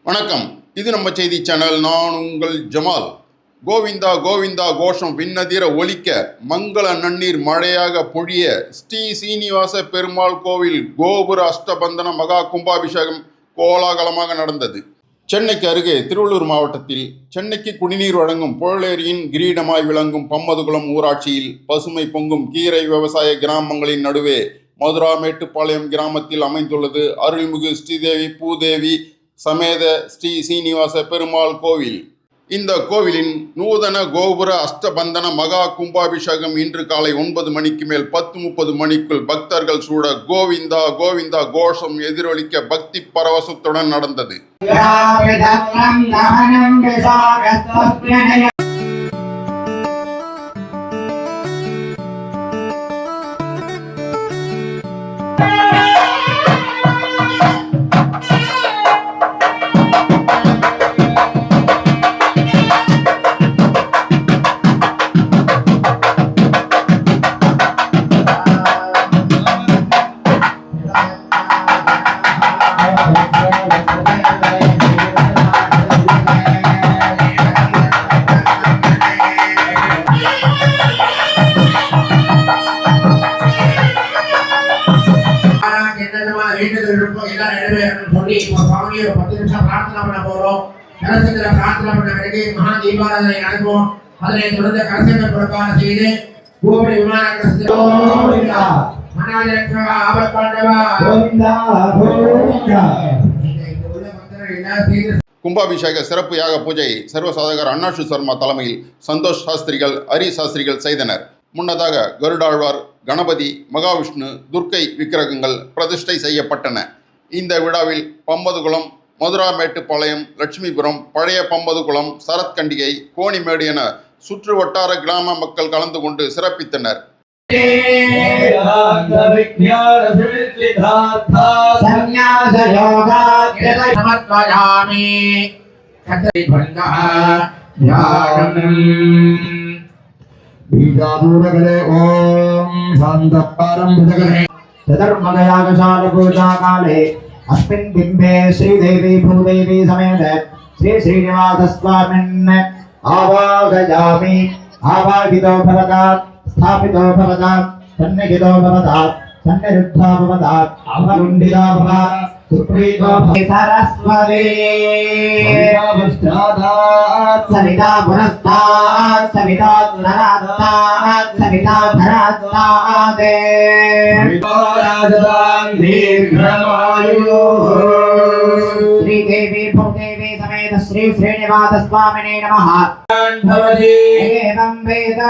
வணக்கம், இது நம்ம செய்தி சேனல். நான் உங்கள் ஜமால். கோவிந்தா கோவிந்தா கோஷம் விண்ணதிர ஒலிக்க, மங்கள நன்னீர் மழையாக பொழிய, ஸ்ரீ சீனிவாச பெருமாள் கோவில் கோபுர அஷ்டபந்தன மகா கும்பாபிஷேகம் கோலாகலமாக நடந்தது. சென்னைக்கு அருகே திருவள்ளூர் மாவட்டத்தில் சென்னைக்கு குடிநீர் வழங்கும் புழலேரியின் கிரீடமாய் விளங்கும் பம்மதுகுளம் ஊராட்சியில் பசுமை பொங்கும் கீரை விவசாய கிராமங்களின் நடுவே மதுராமேட்டுப்பாளையம் கிராமத்தில் அமைந்துள்ளது அருள்மிகு ஸ்ரீதேவி பூதேவி சமேத ஸ்ரீ சீனிவாச பெருமாள் கோவில். இந்த கோவிலின் நூதன கோபுர அஷ்டபந்தன மகா கும்பாபிஷேகம் இன்று காலை 9 மணிக்கு மேல் 10:30 மணிக்குள் பக்தர்கள் சூட கோவிந்தா கோவிந்தா கோஷம் எதிரொலிக்க பக்தி பரவசத்துடன் நடந்தது. கும்பாபிஷேக சிறப்பு யாக பூஜையை சர்வசாதகர் அண்ணாஷு சர்மா தலைமையில் சந்தோஷ் சாஸ்திரிகள், ஹரி சாஸ்திரிகள் செய்தனர். முன்னதாக கருடாழ்வார், கணபதி, மகாவிஷ்ணு, துர்க்கை விக்கிரகங்கள் பிரதிஷ்டை செய்யப்பட்டன. இந்த விழாவில் பம்பதுகுளம், மதுராமேட்டுப்பாளையம், லட்சுமிபுரம், பழைய பம்பதுகுளம், சரத்கண்டிகை, கோணிமேடு என சுற்று வட்டார கிராம மக்கள் கலந்து கொண்டு சிறப்பித்தனர். बीजापूरगले ओम शांतपारं भुजगले चतुर्मदयागशाल काले अस्मिन् बिम्बे श्रीदेवी भूदेवी समेत श्री श्रीनिवास स्वामिन् आवाहयामि। आवाहितो भवता, स्थापितो भवता, सन्निहितो भवता, सन्निरुद्धो भवता, अवरुन्धितो भवता, सुप्रीतो सरस्वती सविता पुरस्तात् सविता नरात्तात् सविता भरात्तात् श्रीदेवी भूदेवी समेत श्री श्रीनिवास स्वामिने नमः। एवं वेद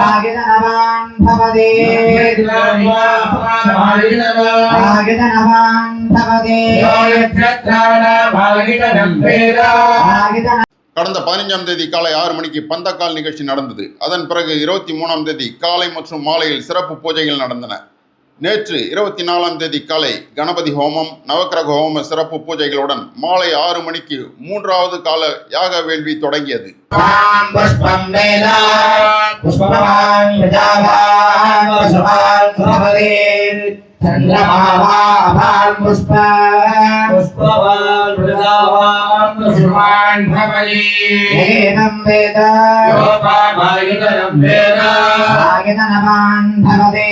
आगितनवान् भवति கடந்த 15ஆம் தேதி காலை 6 மணிக்கு பந்தக்கால் நிகழ்ச்சி நடந்தது. அதன் பிறகு 23ஆம் தேதி காலை மற்றும் மாலையில் சிறப்பு பூஜைகள் நடந்தன. நேற்று 24ஆம் தேதி காலை கணபதி ஹோமம், நவக்கிரக ஹோம சிறப்பு பூஜைகளுடன் மாலை 6 மணிக்கு 3வது கால யாக வேள்வி தொடங்கியது. चंद्रमावाभान् पुष्पवान् प्रजावान् पुष्पान् भवति। एनं वेद योपामायुधनं वेद आयुधनवान् भवति।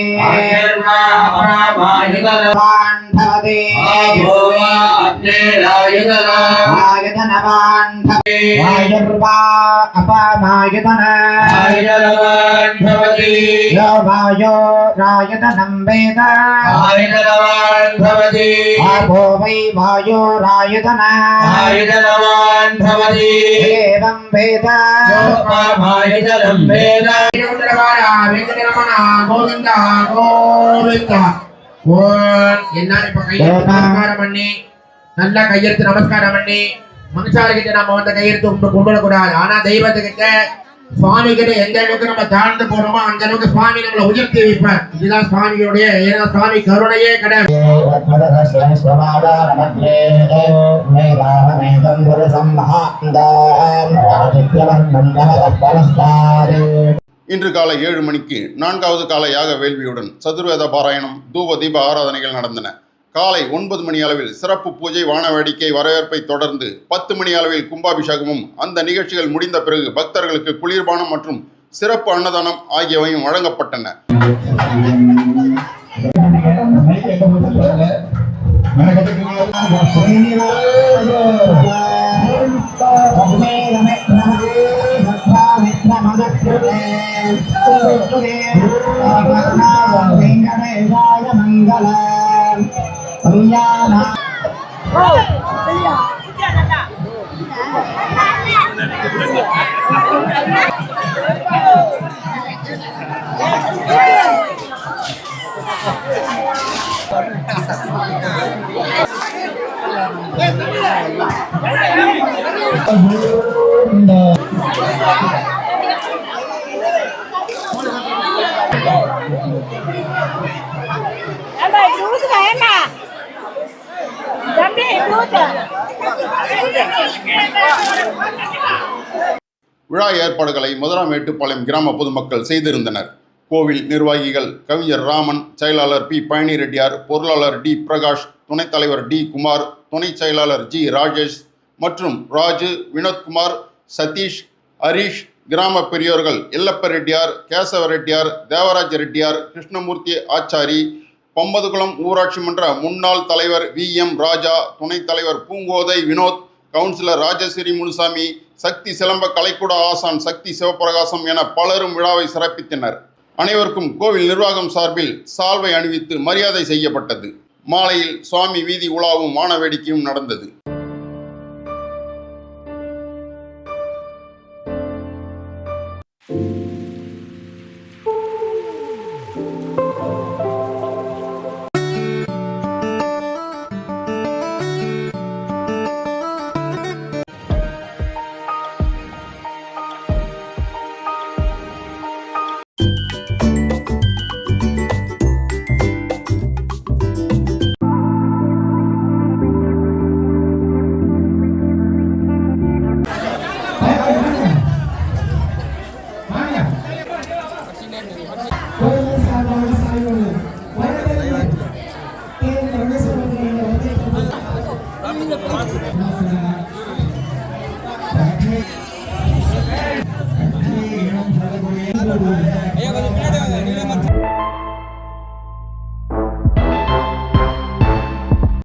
आयुधनवान् भवति। आयुधनवान् भवति। आयुर्वा अपामायुधन आयुधनवान् भवति। यो वायो रायुधनं वेद आयुधनवान् भवति। आपो वै वायोरायुधन आयुधनवान् भवति। एवं वेद योपामायुधनं वेद। गोविन्दा गोविन्दा எல்லாரும் இப்ப கையெழுத்து நமஸ்காரம் பண்ணி, நல்லா கையெழுத்து நமஸ்காரம் பண்ணி, மனுஷார்கிட்ட நம்ம வந்து கையெழுத்து கும்பிடக்கூடாது. ஆனா தெய்வத்துக்கிட்ட, சுவாமி கிட்ட எந்த அளவுக்கு நம்ம தாழ்ந்து போறோமோ அந்த அளவுக்கு சுவாமி நம்மளை உயர்த்தி வைப்பார். இதுதான் சுவாமியுடைய, ஏன்னா சுவாமி கருணையே கடை. இன்று காலை 7 மணிக்கு 4வது கால யாக வேள்வியுடன் சதுர்வேத பாராயணம், தூப தீப ஆராதனைகள் நடந்தன. காலை 9 மணி அளவில் சிறப்பு பூஜை, வான வேடிக்கை, வரவேற்பை தொடர்ந்து 10 மணி அளவில் கும்பாபிஷேகமும், அந்த நிகழ்ச்சிகள் முடிந்த பிறகு பக்தர்களுக்கு குளிர்பானம் மற்றும் சிறப்பு அன்னதானம் ஆகியவையும் வழங்கப்பட்டன. விழா ஏற்பாடுகளை முதலாமேட்டுப்பாளையம் கிராம பொதுமக்கள் செய்திருந்தனர். கோவில் நிர்வாகிகள் கவிஞர் ராமன், செயலாளர் பி பழனி ரெட்டியார், பொருளாளர் டி பிரகாஷ், துணைத் தலைவர் டி குமார், துணை செயலாளர் ஜி ராஜேஷ் மற்றும் ராஜு, வினோத்குமார், சதீஷ், ஹரீஷ், கிராம பெரியோர்கள் எல்லப்ப ரெட்டியார், கேசவ ரெட்டியார், தேவராஜ ரெட்டியார், கிருஷ்ணமூர்த்தி ஆச்சாரி, பம்பதுகுளம் ஊராட்சி மன்ற முன்னாள் தலைவர் வி எம் ராஜா, துணைத் தலைவர் பூங்கோதை வினோத், கவுன்சிலர் ராஜேஸ்வரி முனுசாமி, சக்தி சிலம்ப கலைக்கூட ஆசான் சக்தி சிவபிரகாசம் என பலரும் விழாவை சிறப்பித்தனர். அனைவருக்கும் கோவில் நிர்வாகம் சார்பில் சால்வை அணிவித்து மரியாதை செய்யப்பட்டது. மாலையில் சுவாமி வீதி உலாவும் வான வேடிக்கையும் நடந்தது.